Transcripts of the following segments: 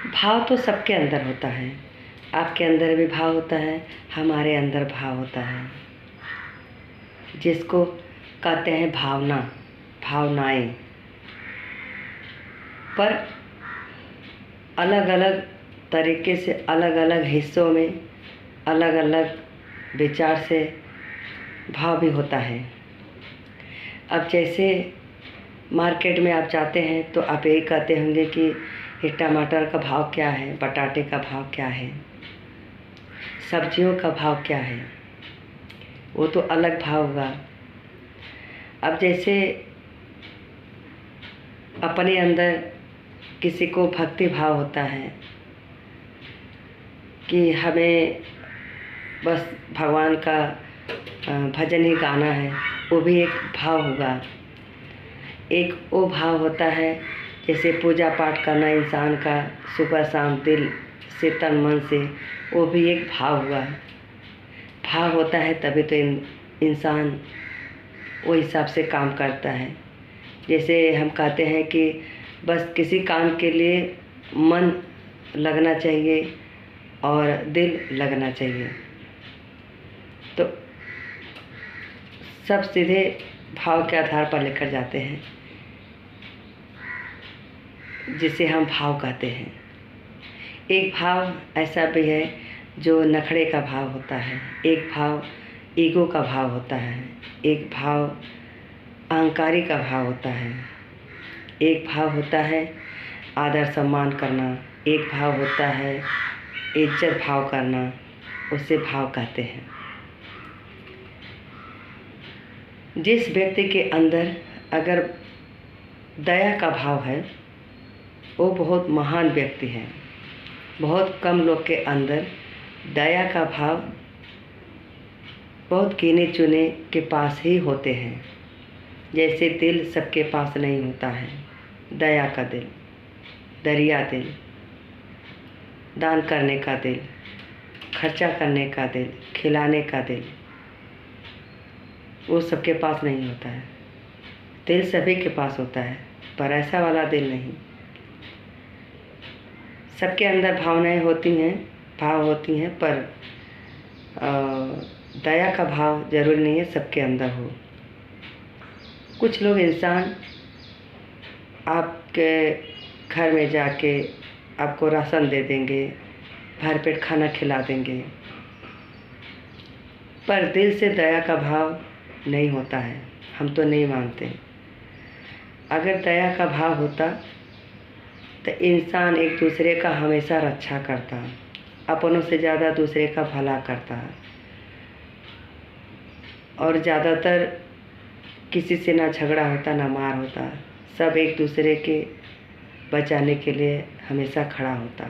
भाव तो सबके अंदर होता है। आपके अंदर भी भाव होता है, हमारे अंदर भाव होता है, जिसको कहते हैं भावना, भावनाएं। पर अलग अलग तरीके से, अलग अलग हिस्सों में, अलग अलग विचार से भाव भी होता है। अब जैसे मार्केट में आप जाते हैं तो आप यही कहते होंगे कि ये टमाटर का भाव क्या है, बटाटे का भाव क्या है, सब्जियों का भाव क्या है। वो तो अलग भाव होगा। अब जैसे अपने अंदर किसी को भक्ति भाव होता है कि हमें बस भगवान का भजन ही गाना है, वो भी एक भाव होगा। एक वो भाव होता है जैसे पूजा पाठ करना इंसान का सुबह शाम दिल से तन मन से, वो भी एक भाव हुआ। भाव होता है तभी तो इंसान वो हिसाब से काम करता है। जैसे हम कहते हैं कि बस किसी काम के लिए मन लगना चाहिए और दिल लगना चाहिए, तो सब सीधे भाव के आधार पर लेकर जाते हैं, जिसे हम भाव कहते हैं। एक भाव ऐसा भी है जो नखरे का भाव होता है, एक भाव ईगो का भाव होता है, एक भाव अहंकारी का भाव होता है, एक भाव होता है आदर सम्मान करना, एक भाव होता है इज्जत भाव करना, उसे भाव कहते हैं। जिस व्यक्ति के अंदर अगर दया का भाव है वो बहुत महान व्यक्ति है। बहुत कम लोग के अंदर दया का भाव बहुत गिने चुने के पास ही होते हैं। जैसे दिल सबके पास नहीं होता है, दया का दिल, दरिया दिल, दान करने का दिल, खर्चा करने का दिल, खिलाने का दिल, वो सबके पास नहीं होता है। दिल सभी के पास होता है, पर ऐसा वाला दिल नहीं। सबके अंदर भावनाएं होती हैं, भाव होती हैं, पर दया का भाव जरूरी नहीं है सबके अंदर हो। कुछ लोग इंसान आपके घर में जाके आपको राशन दे देंगे, भर पेट खाना खिला देंगे, पर दिल से दया का भाव नहीं होता है। हम तो नहीं मानते। अगर दया का भाव होता तो इंसान एक दूसरे का हमेशा रक्षा करता, अपनों से ज़्यादा दूसरे का भला करता, और ज़्यादातर किसी से ना झगड़ा होता ना मार होता, सब एक दूसरे के बचाने के लिए हमेशा खड़ा होता।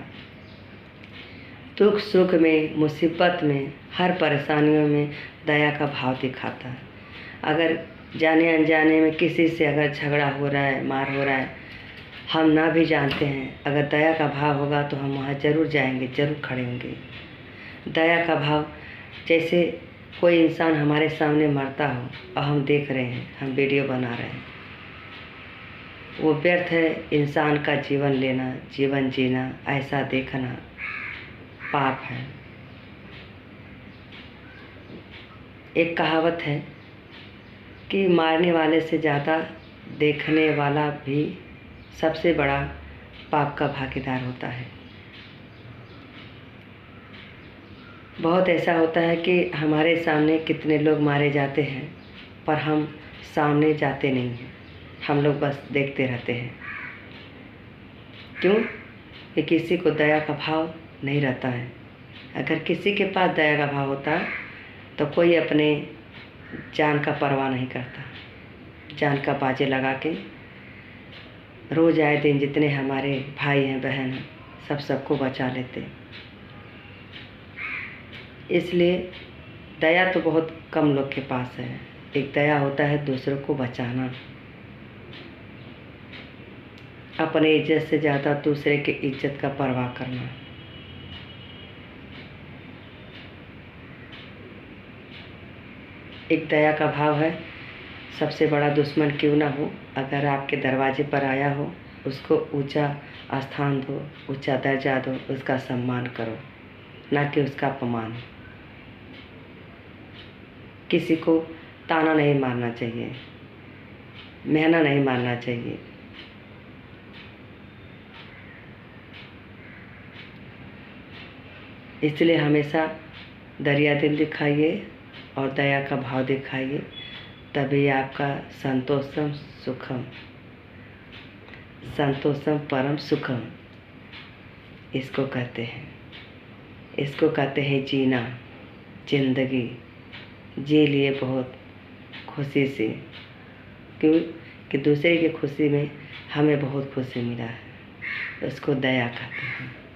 दुख सुख में, मुसीबत में, हर परेशानियों में दया का भाव दिखाता। अगर जाने अनजाने में किसी से अगर झगड़ा हो रहा है, मार हो रहा है, हम ना भी जानते हैं, अगर दया का भाव होगा तो हम वहाँ ज़रूर जाएंगे, ज़रूर खड़े होंगे। दया का भाव, जैसे कोई इंसान हमारे सामने मरता हो और हम देख रहे हैं, हम वीडियो बना रहे हैं, वो व्यर्थ है इंसान का जीवन लेना, जीवन जीना, ऐसा देखना पाप है। एक कहावत है कि मारने वाले से ज़्यादा देखने वाला भी सबसे बड़ा पाप का भागीदार होता है। बहुत ऐसा होता है कि हमारे सामने कितने लोग मारे जाते हैं, पर हम सामने जाते नहीं हैं, हम लोग बस देखते रहते हैं। क्यों? कि किसी को दया का भाव नहीं रहता है। अगर किसी के पास दया का भाव होता तो कोई अपने जान का परवाह नहीं करता, जान का बाजे लगा के रोज़ आए दिन जितने हमारे भाई हैं, बहन हैं, सबको बचा लेते। इसलिए दया तो बहुत कम लोग के पास है। एक दया होता है दूसरों को बचाना, अपने इज्जत से ज़्यादा दूसरे की इज्जत का परवाह करना। एक दया का भाव है, सबसे बड़ा दुश्मन क्यों ना हो, अगर आपके दरवाजे पर आया हो उसको ऊंचा स्थान दो, ऊंचा दर्जा दो, उसका सम्मान करो, ना कि उसका अपमान। किसी को ताना नहीं मारना चाहिए, मेहना नहीं मारना चाहिए। इसलिए हमेशा दरिया दिल दिखाइए और दया का भाव दिखाइए, तभी आपका संतोषम सुखम, संतोषम परम सुखम इसको कहते हैं। इसको कहते हैं जीना, जिंदगी जी लिए बहुत खुशी से, क्यों कि दूसरे की खुशी में हमें बहुत खुशी मिला है, उसको दया कहते हैं।